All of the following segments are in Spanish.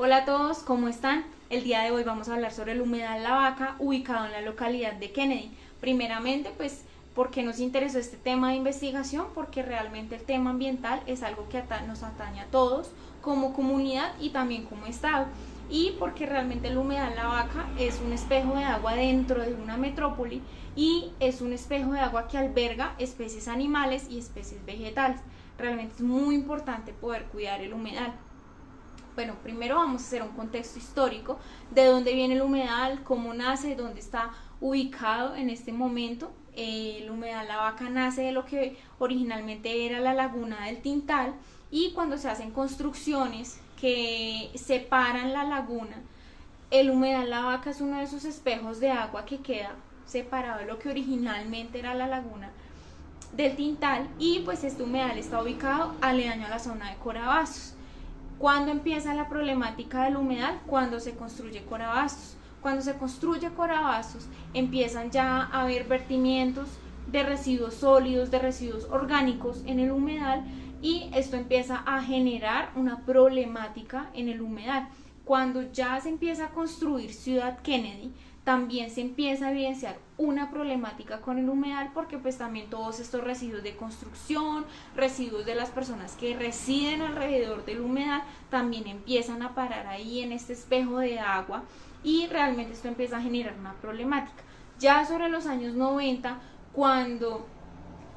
Hola a todos, ¿cómo están? El día de hoy vamos a hablar sobre el humedal La Vaca, ubicado en la localidad de Kennedy. Primeramente, pues, ¿por qué nos interesó este tema de investigación? Porque realmente el tema ambiental es algo que nos atañe a todos como comunidad y también como estado. Y porque realmente el humedal La Vaca es un espejo de agua dentro de una metrópoli y es un espejo de agua que alberga especies animales y especies vegetales. Realmente es muy importante poder cuidar el humedal. Bueno, primero vamos a hacer un contexto histórico de dónde viene el humedal, cómo nace, dónde está ubicado en este momento. El humedal La Vaca nace de lo que originalmente era la laguna del Tintal, y cuando se hacen construcciones que separan la laguna, el humedal La Vaca es uno de esos espejos de agua que queda separado de lo que originalmente era la laguna del Tintal, y pues este humedal está ubicado aledaño a la zona de Corabastos. ¿Cuándo empieza la problemática del humedal? Cuando se construye Corabastos. Cuando se construye Corabastos, empiezan ya a haber vertimientos de residuos sólidos, de residuos orgánicos en el humedal, y esto empieza a generar una problemática en el humedal. Cuando ya se empieza a construir Ciudad Kennedy, también se empieza a evidenciar una problemática con el humedal, porque pues también todos estos residuos de construcción, residuos de las personas que residen alrededor del humedal, también empiezan a parar ahí en este espejo de agua, y realmente esto empieza a generar una problemática. Ya sobre los años 90, cuando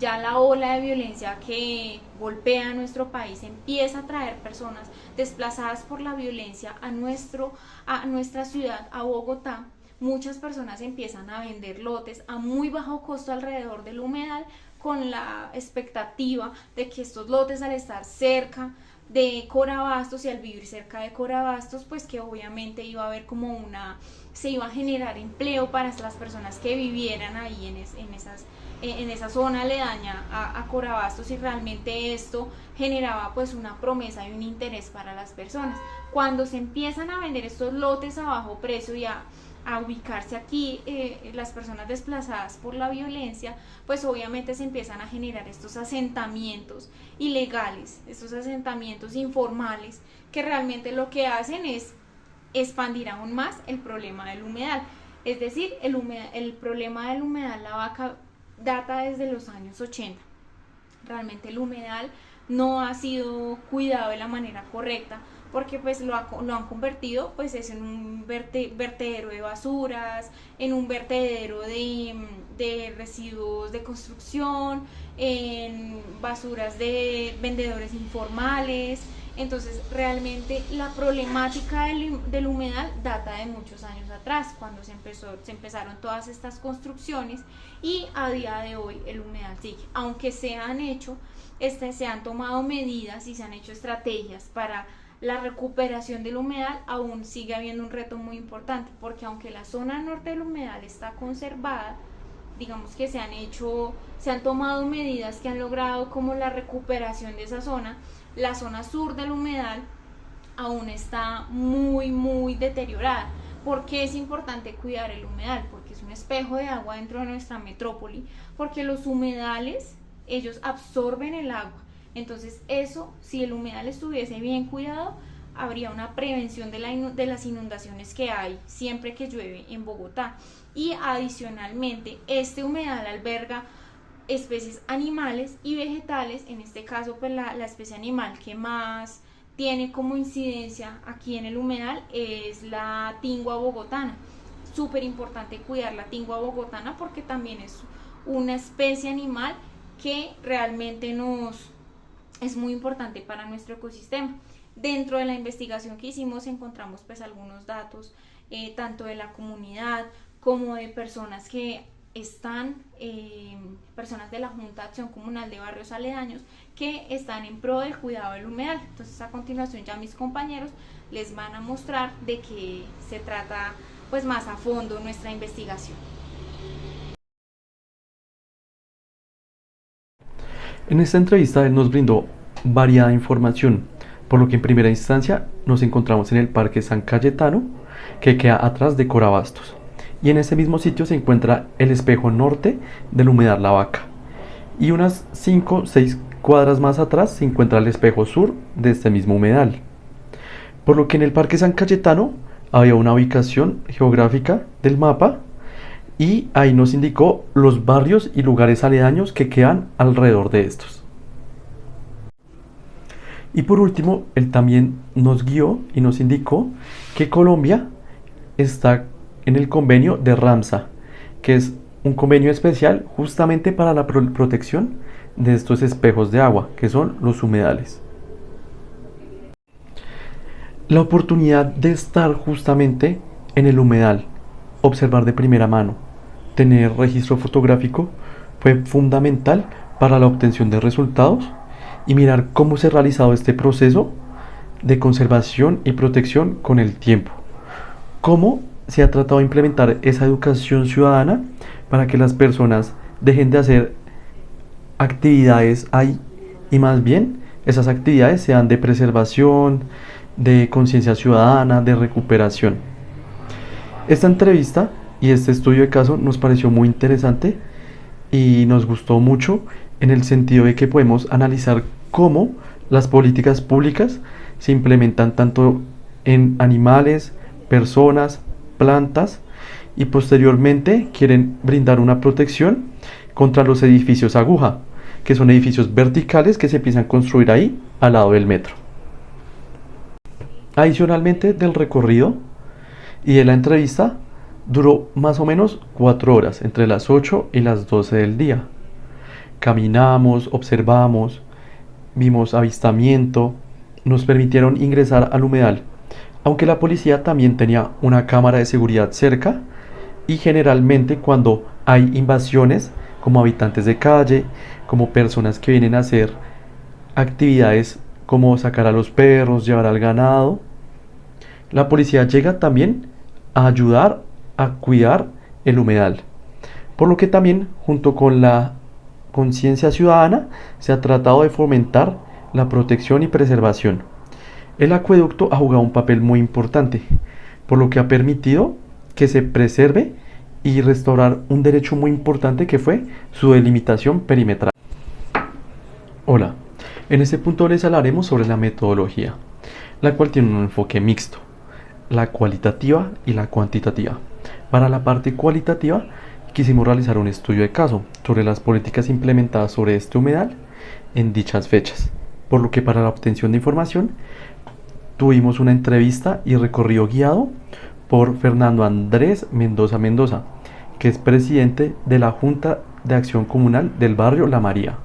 ya la ola de violencia que golpea a nuestro país empieza a traer personas desplazadas por la violencia a nuestra ciudad, a Bogotá, muchas personas empiezan a vender lotes a muy bajo costo alrededor del humedal, con la expectativa de que estos lotes, al estar cerca de Corabastos y al vivir cerca de Corabastos, pues que obviamente iba a haber como se iba a generar empleo para las personas que vivieran ahí en esa zona aledaña a Corabastos, y realmente esto generaba pues una promesa y un interés para las personas. Cuando se empiezan a vender estos lotes a bajo precio y a ubicarse aquí las personas desplazadas por la violencia, pues obviamente se empiezan a generar estos asentamientos ilegales, estos asentamientos informales, que realmente lo que hacen es expandir aún más el problema del humedal. Es decir, el problema del humedal La Vaca data desde los años 80. Realmente el humedal no ha sido cuidado de la manera correcta, porque pues lo han convertido pues es en un vertedero de basuras, en un vertedero de residuos de construcción, en basuras de vendedores informales. Entonces realmente la problemática del humedal data de muchos años atrás, cuando se empezaron todas estas construcciones, y a día de hoy el humedal sigue, aunque se han tomado medidas y se han hecho estrategias para la recuperación del humedal. Aún sigue habiendo un reto muy importante, porque aunque la zona norte del humedal está conservada, digamos que se han tomado medidas que han logrado como la recuperación de esa zona. La zona sur del humedal aún está muy deteriorada. ¿Por qué es importante cuidar el humedal? Porque es un espejo de agua dentro de nuestra metrópoli, porque los humedales, ellos absorben el agua. Entonces eso, si el humedal estuviese bien cuidado, habría una prevención de las inundaciones que hay siempre que llueve en Bogotá. Y adicionalmente, este humedal alberga especies animales y vegetales. En este caso pues la especie animal que más tiene como incidencia aquí en el humedal es la tingua bogotana. Súper importante cuidar la tingua bogotana, porque también es una especie animal que realmente es muy importante para nuestro ecosistema. Dentro de la investigación que hicimos encontramos pues algunos datos, tanto de la comunidad como de personas que personas de la Junta de Acción Comunal de Barrios Aledaños, que están en pro del cuidado del humedal. Entonces a continuación ya mis compañeros les van a mostrar de qué se trata pues más a fondo nuestra investigación. En esta entrevista él nos brindó variada información, por lo que en primera instancia nos encontramos en el Parque San Cayetano, que queda atrás de Corabastos, y en ese mismo sitio se encuentra el espejo norte del humedal La Vaca, y unas 5 o 6 cuadras más atrás se encuentra el espejo sur de este mismo humedal. por lo que en el Parque San Cayetano había una ubicación geográfica del mapa y ahí nos indicó los barrios y lugares aledaños que quedan alrededor de estos. Y por último, él también nos guió y nos indicó que Colombia está en el convenio de Ramsar, que es un convenio especial justamente para la protección de estos espejos de agua, que son los humedales. La oportunidad de estar justamente en el humedal, observar de primera mano, tener registro fotográfico, fue fundamental para la obtención de resultados y mirar cómo se ha realizado este proceso de conservación y protección con el tiempo. Cómo se ha tratado de implementar esa educación ciudadana para que las personas dejen de hacer actividades ahí y más bien esas actividades sean de preservación, de conciencia ciudadana, de recuperación. Esta entrevista y este estudio de caso nos pareció muy interesante y nos gustó mucho en el sentido de que podemos analizar cómo las políticas públicas se implementan tanto en animales, personas, plantas y posteriormente quieren brindar una protección contra los edificios aguja, que son edificios verticales que se empiezan a construir ahí al lado del metro. Adicionalmente del recorrido y de la entrevista duró más o menos 4 horas, entre las 8 y las 12 del día. Caminamos, observamos, vimos avistamiento, nos permitieron ingresar al humedal, aunque la policía también tenía una cámara de seguridad cerca y generalmente cuando hay invasiones como habitantes de calle, como personas que vienen a hacer actividades como sacar a los perros, llevar al ganado, la policía llega también a ayudar a cuidar el humedal. Por lo que también, junto con la conciencia ciudadana, se ha tratado de fomentar la protección y preservación. El acueducto ha jugado un papel muy importante, por lo que ha permitido que se preserve y restaurar un derecho muy importante que fue su delimitación perimetral. Hola, en este punto les hablaremos sobre la metodología, la cual tiene un enfoque mixto, la cualitativa y la cuantitativa. Para la parte cualitativa, quisimos realizar un estudio de caso sobre las políticas implementadas sobre este humedal en dichas fechas, por lo que para la obtención de información tuvimos una entrevista y recorrido guiado por Fernando Andrés Mendoza Mendoza, que es presidente de la Junta de Acción Comunal del barrio La María.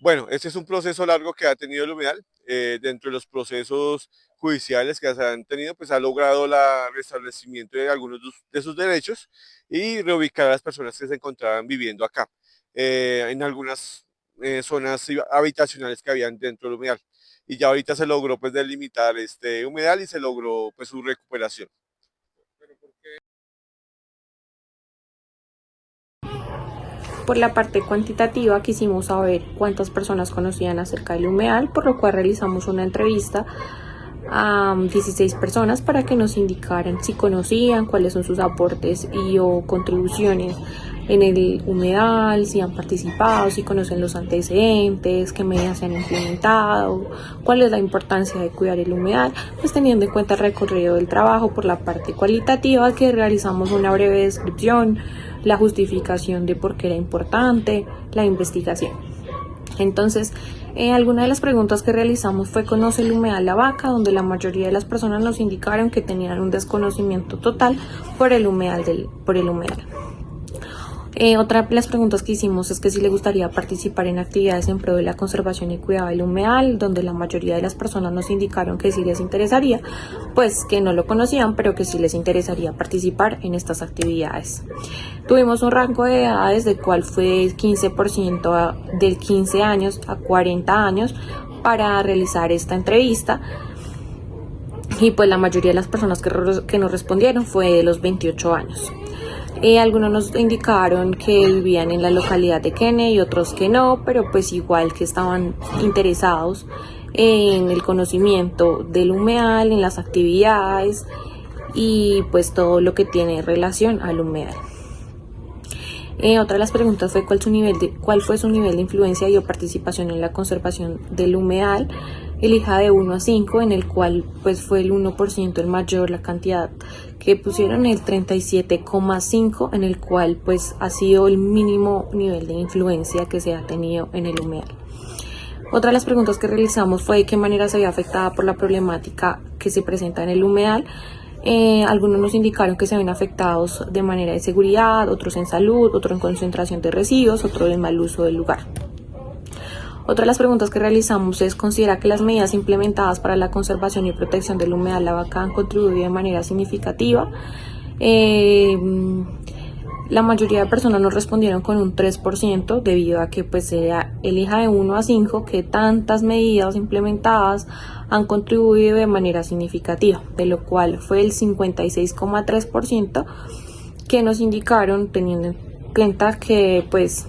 Bueno, este es un proceso largo que ha tenido el humedal. Dentro de los procesos judiciales que se han tenido, pues ha logrado el restablecimiento de algunos de sus derechos y reubicar a las personas que se encontraban viviendo acá, en algunas zonas habitacionales que habían dentro del humedal. Y ya ahorita se logró pues delimitar este humedal y se logró pues su recuperación. Por la parte cuantitativa quisimos saber cuántas personas conocían acerca del humedal, por lo cual realizamos una entrevista a 16 personas para que nos indicaran si conocían, cuáles son sus aportes o contribuciones en el humedal, si han participado, si conocen los antecedentes, qué medidas se han implementado, cuál es la importancia de cuidar el humedal, pues teniendo en cuenta el recorrido del trabajo. Por la parte cualitativa, que realizamos una breve descripción, la justificación de por qué era importante, la investigación. Entonces, alguna de las preguntas que realizamos fue: ¿conoce el humedal La Vaca?, donde la mayoría de las personas nos indicaron que tenían un desconocimiento total por el humedal. Otra de las preguntas que hicimos es que si le gustaría participar en actividades en pro de la conservación y cuidado del humedal, donde la mayoría de las personas nos indicaron que sí les interesaría, pues que no lo conocían, pero que sí les interesaría participar en estas actividades. Tuvimos un rango de edades, del cual fue el 15% del 15 años a 40 años para realizar esta entrevista. Y pues la mayoría de las personas que nos respondieron fue de los 28 años. Algunos nos indicaron que vivían en la localidad de Kennedy y otros que no, pero pues igual que estaban interesados en el conocimiento del humedal, en las actividades y pues todo lo que tiene relación al humedal. Otra de las preguntas fue cuál fue su nivel de influencia y o participación en la conservación del humedal. Elija de 1 a 5, en el cual pues fue el 1% el mayor, la cantidad que pusieron, el 37,5, en el cual pues ha sido el mínimo nivel de influencia que se ha tenido en el humedal. Otra de las preguntas que realizamos fue de qué manera se veía afectada por la problemática que se presenta en el humedal. Algunos nos indicaron que se ven afectados de manera de seguridad, otros en salud, otros en concentración de residuos, otros en mal uso del lugar. Otra de las preguntas que realizamos es: ¿considera que las medidas implementadas para la conservación y protección del humedal La Vaca han contribuido de manera significativa? La mayoría de personas nos respondieron con un 3%, debido a que pues elija de 1 a 5 que tantas medidas implementadas han contribuido de manera significativa, de lo cual fue el 56,3% que nos indicaron, teniendo en cuenta que pues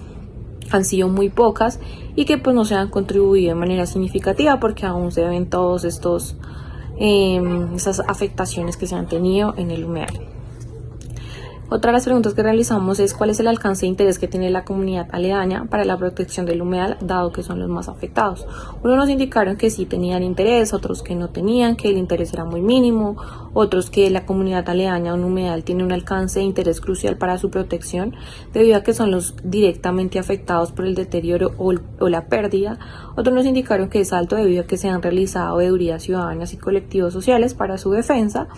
han sido muy pocas y que pues no se han contribuido de manera significativa, porque aún se ven todos esas afectaciones que se han tenido en el humedal. Otra de las preguntas que realizamos es: ¿cuál es el alcance de interés que tiene la comunidad aledaña para la protección del humedal, dado que son los más afectados? Unos nos indicaron que sí tenían interés, otros que no tenían, que el interés era muy mínimo, otros que la comunidad aledaña a un humedal tiene un alcance de interés crucial para su protección, debido a que son los directamente afectados por el deterioro o la pérdida. Otros nos indicaron que es alto debido a que se han realizado veedurías ciudadanas y colectivos sociales para su defensa.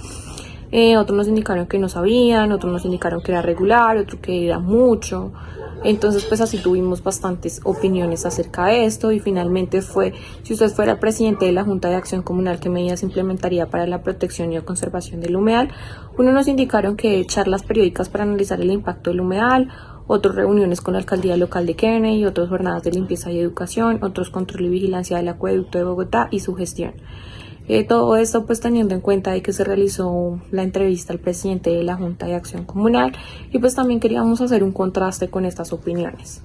Otros nos indicaron que no sabían, otros nos indicaron que era regular, otros que era mucho. Entonces pues así tuvimos bastantes opiniones acerca de esto, y finalmente fue: si usted fuera el presidente de la Junta de Acción Comunal, ¿qué medidas implementaría para la protección y la conservación del humedal? Unos nos indicaron que charlas periódicas para analizar el impacto del humedal, otros reuniones con la alcaldía local de Kennedy, otros jornadas de limpieza y educación, otros control y vigilancia del acueducto de Bogotá y su gestión. Todo esto pues teniendo en cuenta de que se realizó la entrevista al presidente de la Junta de Acción Comunal, y pues también queríamos hacer un contraste con estas opiniones.